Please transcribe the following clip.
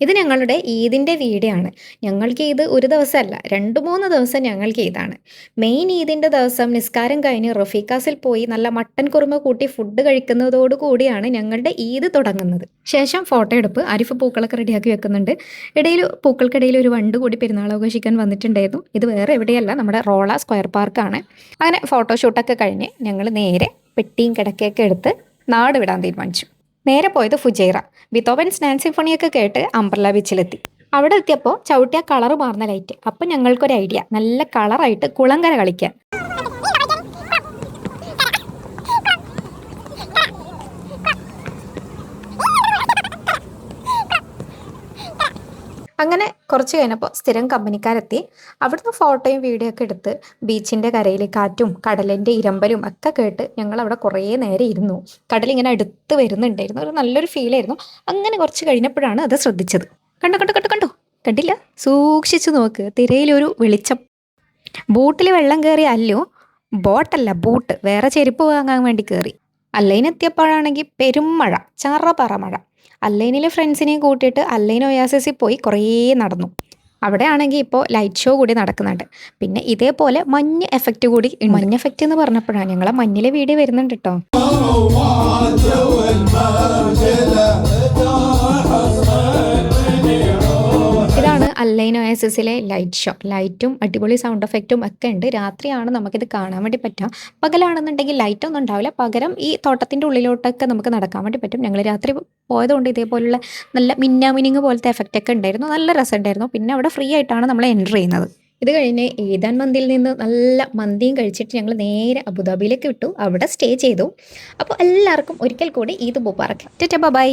ഇത് ഞങ്ങളുടെ ഈദിൻ്റെ വീഡിയോ ആണ്. ഞങ്ങൾക്ക് ഈദ് ഒരു ദിവസമല്ല, 2-3 ദിവസം ഞങ്ങൾക്ക് ഈദാണ്. മെയിൻ ഈദിൻ്റെ ദിവസം നിസ്കാരം കഴിഞ്ഞ് റഫീഖാസിൽ പോയി നല്ല മട്ടൻ കുറുമ കൂട്ടി ഫുഡ് കഴിക്കുന്നതോടു കൂടിയാണ് ഞങ്ങളുടെ ഈദ് തുടങ്ങുന്നത്. ശേഷം ഫോട്ടോ എടുപ്പ്, ആരിഫ് പൂക്കളൊക്കെ റെഡിയാക്കി വെക്കുന്നുണ്ട്. പൂക്കൾക്കിടയിൽ ഒരു വണ്ട് കൂടി പെരുന്നാൾ ആഘോഷിക്കാൻ വന്നിട്ടുണ്ടായിരുന്നു. ഇത് വേറെ എവിടെയല്ല, നമ്മുടെ റോള സ്ക്വയർ പാർക്കാണ്. അങ്ങനെ ഫോട്ടോഷൂട്ടൊക്കെ കഴിഞ്ഞ് ഞങ്ങൾ നേരെ പെട്ടിയും കിടക്കയൊക്കെ എടുത്ത് നാട് വിടാൻ തീരുമാനിച്ചു. നേരെ പോയത് ഫുജൈറ. ബിത്തോവൻസ് ഡാൻസ് സിംഫണിയൊക്കെ കേട്ട് അംബ്രല ബീച്ചിലെത്തി. അവിടെ എത്തിയപ്പോൾ ചവിട്ടിയ കളറ് മാറുന്ന ലൈറ്റ്. അപ്പം ഞങ്ങൾക്കൊരു ഐഡിയ, നല്ല കളറായിട്ട് കുളങ്കര കളിക്കാൻ. അങ്ങനെ കുറച്ച് കഴിഞ്ഞപ്പോൾ സ്ഥിരം കമ്പനിക്കാരെത്തി. അവിടുന്ന് ഫോട്ടോയും വീഡിയോ ഒക്കെ എടുത്ത് ബീച്ചിൻ്റെ കരയിൽ കാറ്റും കടലിൻ്റെ ഇരമ്പലും ഒക്കെ കേട്ട് ഞങ്ങൾ അവിടെ കുറേ നേരം ഇരുന്നു. കടലിങ്ങനെ അടുത്ത് വരുന്നുണ്ടായിരുന്നു, ഒരു നല്ലൊരു ഫീലായിരുന്നു. അങ്ങനെ കുറച്ച് കഴിഞ്ഞപ്പോഴാണ് അത് ശ്രദ്ധിച്ചത്. കണ്ടോ കണ്ടില്ല? സൂക്ഷിച്ചു നോക്ക്, തിരയിലൊരു വെളിച്ചം. ബോട്ടിൽ വെള്ളം കയറി അല്ലോ, ബോട്ടല്ല ബോട്ട്. വേറെ ചെരുപ്പ് വാങ്ങാൻ വേണ്ടി കയറി. അല്ലൈനെത്തിയപ്പോഴാണെങ്കിൽ പെരുമഴ, ചറപറ മഴ. അല്ലൈനിലെ ഫ്രണ്ട്സിനെയും കൂട്ടിയിട്ട് അല്ലൈൻ ഒയാസിസിൽ പോയി കുറേ നടന്നു. അവിടെ ആണെങ്കിൽ ഇപ്പോൾ ലൈറ്റ് ഷോ കൂടി നടക്കുന്നുണ്ട്. പിന്നെ ഇതേപോലെ മഞ്ഞ് എഫക്റ്റ് കൂടി. മഞ്ഞ് എഫക്റ്റ് എന്ന് പറഞ്ഞപ്പോഴാണ് ഞങ്ങളെ മഞ്ഞിലെ വീഡിയോ വരുന്നുണ്ട് കേട്ടോ. ഇതാണ് അല്ലൈൻ ഒയാസിസിലെ ലൈറ്റ് ഷോ. ലൈറ്റും അടിപൊളി സൗണ്ട് എഫക്റ്റും ഒക്കെ ഉണ്ട്. രാത്രിയാണ് നമുക്കിത് കാണാൻ വേണ്ടി പറ്റുക. പകലാണെന്നുണ്ടെങ്കിൽ ലൈറ്റൊന്നും ഉണ്ടാവില്ല, പകരം ഈ തോട്ടത്തിൻ്റെ ഉള്ളിലോട്ടൊക്കെ നമുക്ക് നടക്കാൻ വേണ്ടി പറ്റും. ഞങ്ങൾ രാത്രി പോയതുകൊണ്ട് ഇതേപോലുള്ള നല്ല മിന്നാമിനിങ് പോലത്തെ എഫക്റ്റൊക്കെ ഉണ്ടായിരുന്നു. നല്ല രസമുണ്ടായിരുന്നു. പിന്നെ അവിടെ ഫ്രീ ആയിട്ടാണ് നമ്മൾ എൻ്റർ ചെയ്യുന്നത്. ഇത് കഴിഞ്ഞ് ഈദാൻ മന്തിയിൽ നിന്ന് നല്ല മന്തിയും കഴിച്ചിട്ട് ഞങ്ങൾ നേരെ അബുദാബിയിലേക്ക് വിട്ടു. അവിടെ സ്റ്റേ ചെയ്തു. അപ്പോൾ എല്ലാവർക്കും ഒരിക്കൽ കൂടി ഈദ് മുബാറക്. Tata bye.